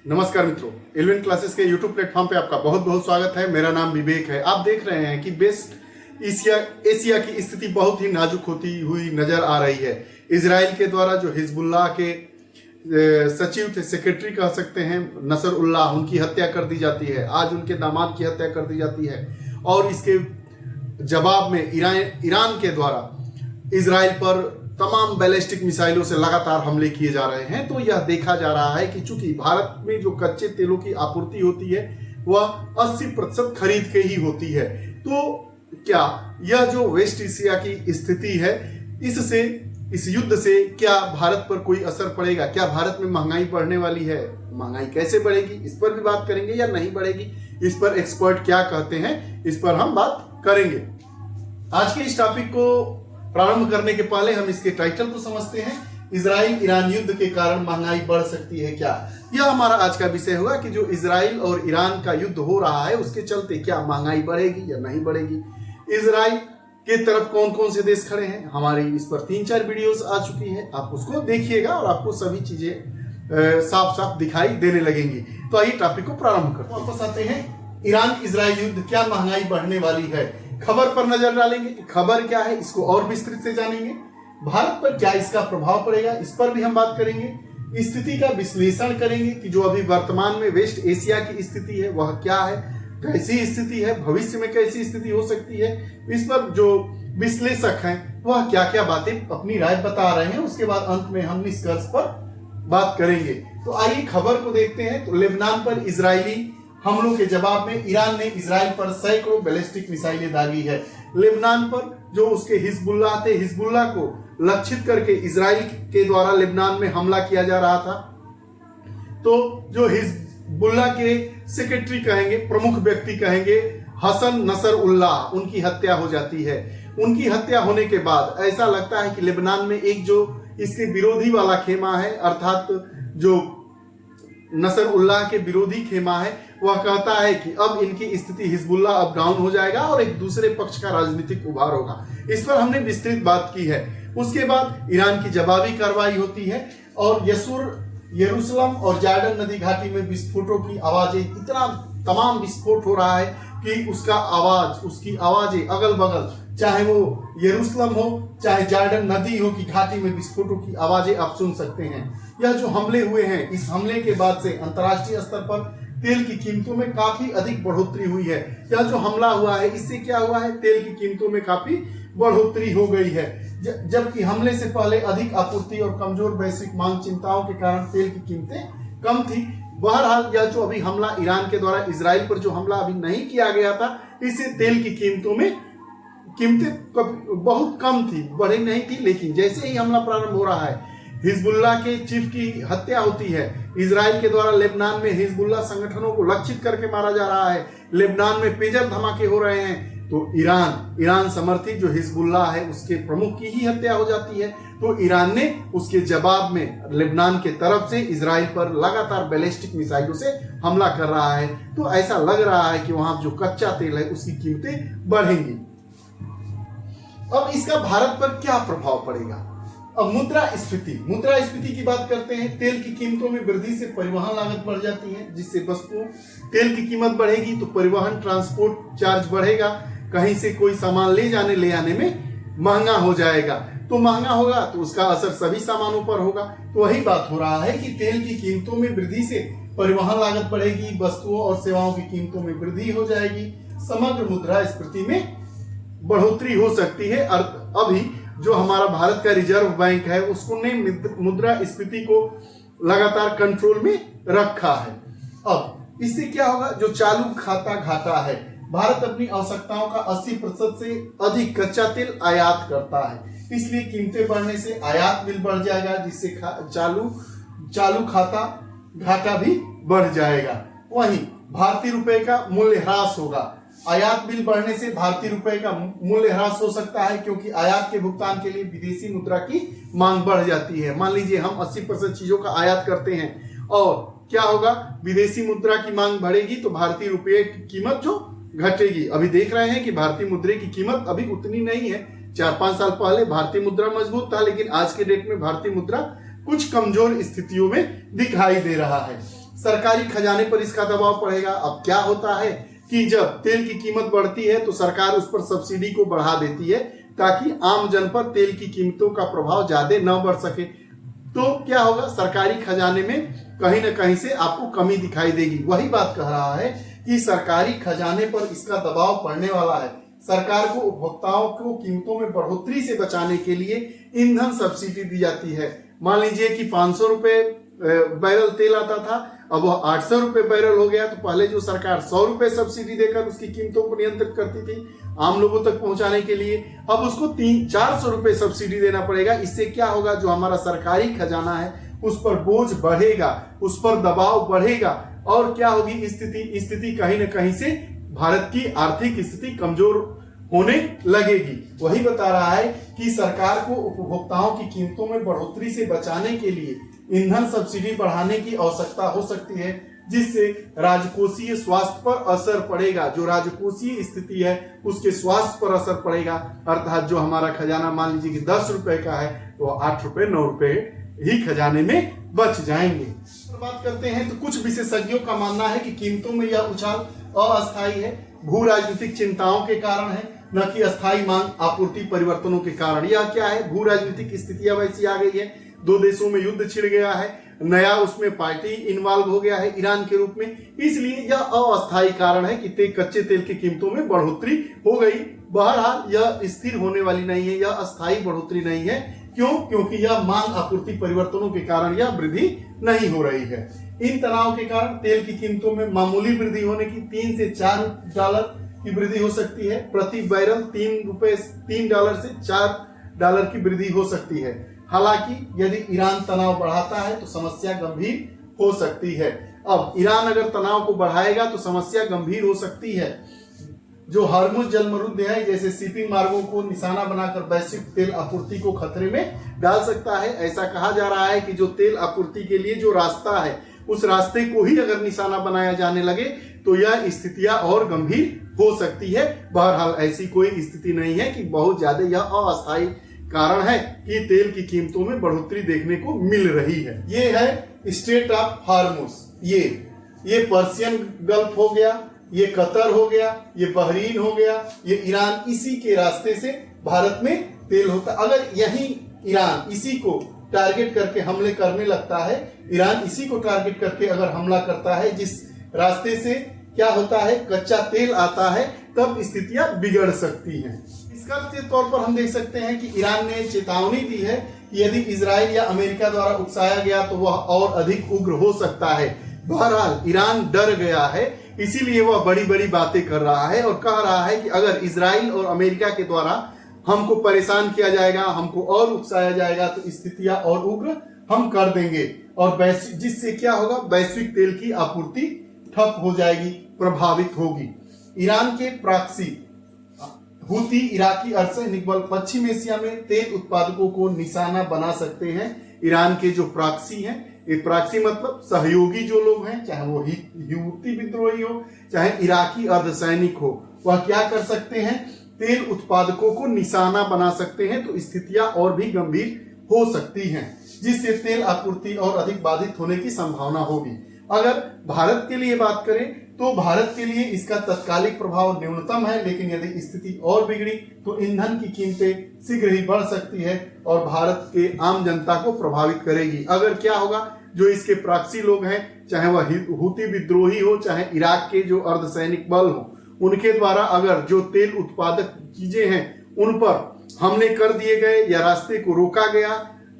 नमस्कार मित्रों, एलिवेंट क्लासेस के यूट्यूब प्लेटफॉर्म पे आपका बहुत बहुत स्वागत है। मेरा नाम विवेक है। आप देख रहे हैं कि वेस्ट एशिया की स्थिति बहुत ही नाजुक होती हुई नजर आ रही है। इजराइल के द्वारा जो हिजबुल्लाह के सचिव थे, सेक्रेटरी कह सकते हैं, नसरुल्लाह, उनकी हत्या कर दी जाती है। आज उनके दामाद की हत्या कर दी जाती है और इसके जवाब में ईरान के द्वारा इजराइल पर तमाम बैलिस्टिक मिसाइलों से लगातार हमले किए जा रहे हैं। तो यह देखा जा रहा है कि चूंकि भारत में जो कच्चे तेलों की आपूर्ति होती है वह 80% खरीद के ही होती है, तो क्या यह जो वेस्ट एशिया की स्थिति है, इससे, इस युद्ध से क्या भारत पर कोई असर पड़ेगा? क्या भारत में महंगाई बढ़ने वाली है? महंगाई कैसे बढ़ेगी, इस पर भी बात करेंगे या नहीं बढ़ेगी, इस पर एक्सपर्ट क्या कहते हैं, इस पर हम बात करेंगे। आज के इस टॉपिक को प्रारंभ करने के पहले हम इसके टाइटल को समझते हैं। इजराइल ईरान युद्ध के कारण महंगाई बढ़ सकती है क्या? यह हमारा आज का विषय होगा कि जो इजराइल और ईरान का युद्ध हो रहा है उसके चलते क्या महंगाई बढ़ेगी या नहीं बढ़ेगी। इजराइल के तरफ कौन कौन से देश खड़े हैं, हमारी इस पर 3-4 वीडियोस आ चुकी है, आप उसको देखिएगा और आपको सभी चीजें साफ साफ दिखाई देने लगेंगी। तो आइए टॉपिक को प्रारंभ करते हैं। वापस आते हैं, ईरान इजराइल युद्ध, क्या महंगाई बढ़ने वाली है? खबर पर नजर डालेंगे कि खबर क्या है, इसको और विस्तृत से जानेंगे। भारत पर क्या इसका प्रभाव पड़ेगा, इस पर भी हम बात करेंगे। स्थिति का विश्लेषण करेंगे कि जो अभी वर्तमान में वेस्ट एशिया की स्थिति है वह क्या है, कैसी स्थिति है, भविष्य में कैसी स्थिति हो सकती है। इस पर जो विश्लेषक हैं वह क्या क्या बातें अपनी राय बता रहे हैं, उसके बाद अंत में हम निष्कर्ष पर बात करेंगे। तो आइए खबर को देखते हैं। तो लेबनान पर इजरायली हमलों के जवाब में ईरान ने इजराइल पर सैकड़ों बैलिस्टिक मिसाइलें दागी है। लेबनान पर जो उसके हिजबुल्लाह थे, हिजबुल्लाह को लक्षित करके इजराइल के द्वारा लेबनान में हमला किया जा रहा था। तो जो हिजबुल्लाह के सेक्रेटरी कहेंगे, प्रमुख व्यक्ति कहेंगे, हसन नसरुल्लाह, उनकी हत्या हो जाती है। उनकी हत्या होने के बाद ऐसा लगता है कि लेबनान में एक जो इसके विरोधी वाला खेमा है, अर्थात जो नसरुल्लाह के विरोधी खेमा है, वह कहता है कि अब इनकी स्थिति, हिजबुल्लाह अब डाउन हो जाएगा और एक दूसरे पक्ष का राजनीतिक उभार होगा। इस पर हमने विस्तृत बात की है। उसके बाद ईरान की जवाबी कार्रवाई होती है और यरूशलेम और जॉर्डन नदी घाटी में विस्फोटों की आवाजें, इतना तमाम विस्फोट हो रहा है कि उसकी आवाजें अगल बगल, चाहे वो यरूशलेम हो चाहे जॉर्डन नदी हो की घाटी में विस्फोटों की आवाजें आप सुन सकते हैं। यह जो हमले हुए हैं, इस हमले के बाद से अंतर्राष्ट्रीय स्तर पर तेल की कीमतों में काफी अधिक बढ़ोतरी हुई है। यह जो हमला हुआ है, इससे क्या हुआ है, तेल की कीमतों में काफी बढ़ोतरी हो गई है। जबकि हमले से पहले अधिक आपूर्ति और कमजोर वैश्विक मांग चिंताओं के कारण तेल की कीमतें कम थी। बहरहाल यह जो अभी हमला ईरान के द्वारा इजराइल पर जो हमला अभी नहीं किया गया था, इससे तेल की कीमतें बहुत कम थी, बढ़ी नहीं थी। लेकिन जैसे ही हमला प्रारंभ हो रहा है, हिजबुल्लाह के चीफ की हत्या होती है, इजराइल के द्वारा लेबनान में हिजबुल्लाह संगठनों को लक्षित करके मारा जा रहा है, लेबनान में पेजर धमाके हो रहे हैं, तो ईरान समर्थित जो हिजबुल्लाह है उसके प्रमुख की ही हत्या हो जाती है। तो ईरान ने उसके जवाब में लेबनान के तरफ से इजराइल पर लगातार बैलिस्टिक मिसाइलों से हमला कर रहा है। तो ऐसा लग रहा है कि वहां जो कच्चा तेल है उसकी कीमतें बढ़ेंगी। अब इसका भारत पर क्या प्रभाव पड़ेगा? अब मुद्रास्फीति की बात करते हैं। तेल की कीमतों में वृद्धि से परिवहन लागत बढ़ जाती है, जिससे वस्तुओं, तेल की कीमत बढ़ेगी तो परिवहन, ट्रांसपोर्ट चार्ज बढ़ेगा, कहीं से कोई सामान ले आने में महंगा हो जाएगा। तो महंगा होगा तो उसका असर सभी सामानों पर होगा। तो वही बात हो रहा है कि तेल की कीमतों में वृद्धि से परिवहन लागत बढ़ेगी, वस्तुओं और सेवाओं की कीमतों में वृद्धि हो जाएगी, समग्र मुद्रास्फीति में बढ़ोतरी हो सकती है। अभी जो हमारा भारत का रिजर्व बैंक है उसने मुद्रास्फीति को लगातार कंट्रोल में रखा है। अब इससे क्या होगा, जो चालू खाता घाटा है, भारत अपनी आवश्यकताओं का 80% से अधिक कच्चा तेल आयात करता है, इसलिए कीमतें बढ़ने से आयात बिल बढ़ जाएगा, जिससे चालू खाता घाटा भी बढ़ जाएगा। वहीं भारतीय रुपए का मूल्य ह्रास होगा। आयात बिल बढ़ने से भारतीय रुपए का मूल्य ह्रास हो सकता है, क्योंकि आयात के भुगतान के लिए विदेशी मुद्रा की मांग बढ़ जाती है। मान लीजिए हम 80% चीजों का आयात करते हैं और क्या होगा, विदेशी मुद्रा की मांग बढ़ेगी तो भारतीय रुपये की कीमत जो घटेगी। अभी देख रहे हैं कि भारतीय मुद्रे की कीमत अभी उतनी नहीं है। 4-5 साल पहले भारतीय मुद्रा मजबूत था, लेकिन आज के डेट में भारतीय मुद्रा कुछ कमजोर स्थितियों में दिखाई दे रहा है। सरकारी खजाने पर इसका दबाव पड़ेगा। अब क्या होता है कि जब तेल की कीमत बढ़ती है तो सरकार उस पर सब्सिडी को बढ़ा देती है ताकि आम जन पर तेल की कीमतों का प्रभाव ज्यादा न बढ़ सके। तो क्या होगा, सरकारी खजाने में कहीं ना कहीं से आपको कमी दिखाई देगी। वही बात कह रहा है कि सरकारी खजाने पर इसका दबाव पड़ने वाला है। सरकार को उपभोक्ताओं को कीमतों में बढ़ोतरी से बचाने के लिए ईंधन सब्सिडी दी जाती है। मान लीजिए कि 500 रुपए बैरल तेल आता था, अब वह 800 रुपए बैरल हो गया। तो पहले जो सरकार 100 रुपए सब्सिडी देकर उसकी कीमतों को नियंत्रित करती थी आम लोगों तक पहुंचाने के लिए, अब उसको 300-400 रुपए सब्सिडी देना पड़ेगा। इससे क्या होगा, जो हमारा सरकारी खजाना है उस पर बोझ बढ़ेगा, उस पर दबाव बढ़ेगा और क्या होगी स्थिति कहीं ना कहीं से भारत की आर्थिक स्थिति कमजोर होने लगेगी। वही बता रहा है कि सरकार को उपभोक्ताओं की कीमतों में बढ़ोतरी से बचाने के लिए ईंधन सब्सिडी बढ़ाने की आवश्यकता हो सकती है, जिससे राजकोषीय स्वास्थ्य पर असर पड़ेगा। जो राजकोषीय स्थिति है उसके स्वास्थ्य पर असर पड़ेगा, अर्थात जो हमारा खजाना मान लीजिए कि 10 रुपए का है तो 8 रुपए 9 रुपए ही खजाने में बच जाएंगे। बात करते हैं तो कुछ विशेषज्ञों का मानना है कि कीमतों में यह उछाल अस्थायी है, भू राजनीतिक चिंताओं के कारण है, न कि अस्थायी मांग आपूर्ति परिवर्तनों के कारण। यह क्या है, भू राजनीतिक स्थितियां वैसी आ गई है, 2 देशों में युद्ध छिड़ गया है, नया उसमें पार्टी इन्वॉल्व हो गया है ईरान के रूप में, इसलिए यह अस्थायी कारण है कि कच्चे तेल की कीमतों में बढ़ोतरी हो गई। बहरहाल यह स्थिर होने वाली नहीं है, यह अस्थायी बढ़ोतरी नहीं है। क्यों? क्योंकि यह मांग आपूर्ति परिवर्तनों के कारण यह वृद्धि नहीं हो रही है। इन तनाव के कारण तेल की कीमतों में मामूली वृद्धि होने की 3 से 4 डॉलर की वृद्धि हो सकती है प्रति बैरल, $3 से $4 की वृद्धि हो सकती है। हालांकि यदि ईरान तनाव बढ़ाता है तो समस्या गंभीर हो सकती है। अब ईरान अगर तनाव को बढ़ाएगा तो समस्या गंभीर हो सकती है। जो हार्मुज जलमरुद्ध है जैसे शिपिंग मार्गों को निशाना बनाकर वैश्विक तेल आपूर्ति को खतरे में डाल सकता है। ऐसा कहा जा रहा है कि जो तेल आपूर्ति के लिए जो रास्ता है उस रास्ते को ही अगर निशाना बनाया जाने लगे तो यह स्थितियां और गंभीर हो सकती है। बहरहाल ऐसी कोई स्थिति नहीं है कि बहुत ज्यादा यह अस्थायी कारण है कि तेल की कीमतों में बढ़ोतरी देखने को मिल रही है। ये है स्ट्रेट ऑफ हार्मुज, ये पर्शियन गल्फ हो गया, ये कतर हो गया, ये बहरीन हो गया, ये ईरान, इसी के रास्ते से भारत में तेल होता। अगर यही ईरान इसी को टारगेट करके हमले करने लगता है, ईरान इसी को टारगेट करके अगर हमला करता है जिस रास्ते से क्या होता है कच्चा तेल आता है, तब स्थितियां बिगड़ सकती हैं। इसका तौर पर हम देख सकते हैं कि ईरान ने चेतावनी दी है कि यदि इजराइल या अमेरिका द्वारा उकसाया गया तो वह और अधिक उग्र हो सकता है। बहरहाल ईरान डर गया है, इसीलिए वह बड़ी बड़ी बातें कर रहा है और कह रहा है कि अगर इजराइल और अमेरिका के द्वारा हमको परेशान किया जाएगा, हमको और उकसाया जाएगा तो स्थितियां और उग्र हम कर देंगे और जिससे क्या होगा, वैश्विक तेल की आपूर्ति ठप हो जाएगी, प्रभावित होगी। ईरान के प्रॉक्सी हूती इराकी अर्धसैनिक बल पश्चिम एशिया में तेल उत्पादकों को निशाना बना सकते हैं। ईरान के जो प्रॉक्सी हैं, ये प्रॉक्सी मतलब सहयोगी जो लोग हैं, चाहे वो हूती विद्रोही हो चाहे इराकी अर्धसैनिक हो, वह क्या कर सकते हैं, तेल उत्पादकों को निशाना बना सकते हैं। तो स्थितियां और भी गंभीर हो सकती हैं, जिससे तेल आपूर्ति और अधिक बाधित होने की संभावना होगी। अगर भारत के लिए बात करें तो भारत के लिए इसका तत्कालिक प्रभाव न्यूनतम है, लेकिन यदि स्थिति और बिगड़ी तो ईंधन की कीमतें शीघ्र ही बढ़ सकती है और भारत के आम जनता को प्रभावित करेगी। अगर क्या होगा, जो इसके प्रॉक्सी लोग हैं, चाहे वह हूती विद्रोही हो चाहे इराक के जो अर्धसैनिक बल हो, उनके द्वारा अगर जो तेल उत्पादक चीजें हैं उन पर हमले कर दिए गए या रास्ते को रोका गया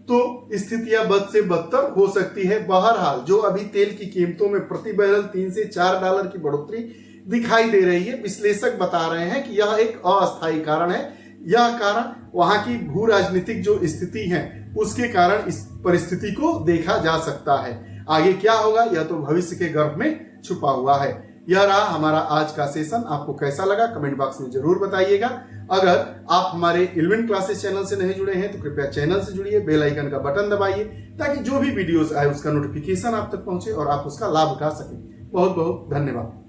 तो स्थितियां बद से बदतर हो सकती है। बहरहाल जो अभी तेल की कीमतों में प्रति बैरल $3 से $4 की बढ़ोतरी दिखाई दे रही है, विश्लेषक बता रहे हैं कि यह एक अस्थायी कारण है। यह कारण वहां की भू राजनीतिक जो स्थिति है उसके कारण इस परिस्थिति को देखा जा सकता है। आगे क्या होगा यह तो भविष्य के गर्भ में छुपा हुआ है। यह रहा हमारा आज का सेशन। आपको कैसा लगा कमेंट बॉक्स में जरूर बताइएगा। अगर आप हमारे इल्विन क्लासेस चैनल से नहीं जुड़े हैं तो कृपया चैनल से जुड़िए, बेल आइकन का बटन दबाइए ताकि जो भी वीडियोस आए उसका नोटिफिकेशन आप तक पहुंचे और आप उसका लाभ उठा सकें। बहुत बहुत धन्यवाद।